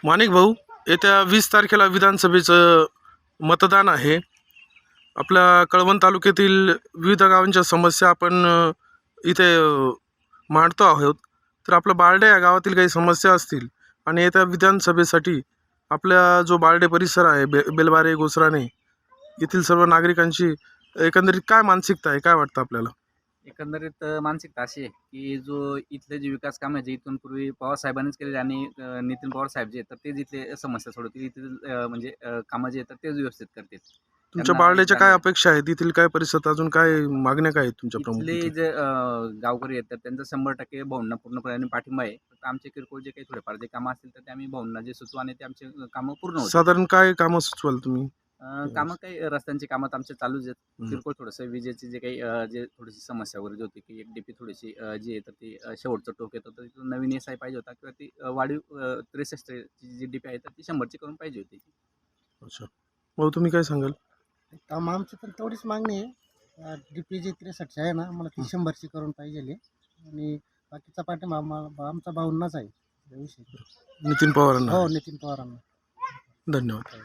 माणिक भाऊ, येत्या 20 तारखेला विधानसभेचं मतदान आहे. आपल्या कळवण तालुक्यातील विविध गावांच्या समस्या आपण इथे मांडतो आहोत. तर आपल्या बारडे या गावातील काही समस्या असतील आणि येत्या विधानसभेसाठी आपल्या जो बारडे परिसर आहे, बेलबारे गोसराणे येथील सर्व नागरिकांची एकंदरीत काय मानसिकता आहे, काय वाटतं आपल्याला? एकंदरीत मानसिकता अशी आहे की जो इथले जे विकास काम आहे जे इथून पूर्वी पवार साहेबांनीच केले आणि नितीन पवार साहेब जे तर तेच इथले समस्या सोडवतील. इथले म्हणजे कामं जे येतात तेच व्यवस्थित करतील. तुमच्या त्यांना बारडेच्या काय अपेक्षा आहेत? येथील काय परिसरात अजून काय मागण्या काय आहेत तुमच्या प्रमुख इथले इथे? जे गावकरी आहेत तर त्यांचा 100% भाऊंना पूर्णपणे पाठिंबा आहे. फक्त आमचे किरकोळ जे काही थोडेफार जे कामं असतील तर ते आम्ही भाऊंना जे सुचवू आणि ते आमचे कामं पूर्ण होतील. साधारण काय कामं सुचवाल तुम्ही? कामं काही रस्त्यांची कामं तर आमचे चालूच आहेत. हं. किरकोळ थोडंसं विजेची जे काही जे थोडीशी समस्या वगैरे जी होती की एक डीपी थोडीशी जी आहे तर ती शेवटचं टोक येतं तर तिथून नवीन एसआय पाहिजे होता किंवा ती वाढीव 63 ची जी डीपी आहे तर ती 100ची करून पाहिजे होती. अच्छा. भाऊ तुम्ही काय सांगाल? काम आमची पण तेवढीच मागणी आहे. DP जी 63 आहे ना, आम्हाला ती 100ची करून पाहिजे आणि बाकीचा पाठिंबा आमचा भाऊंनाच आहे या विषयी. नितीन पवारांना. हो, नितीन पवारांना. धन्यवाद.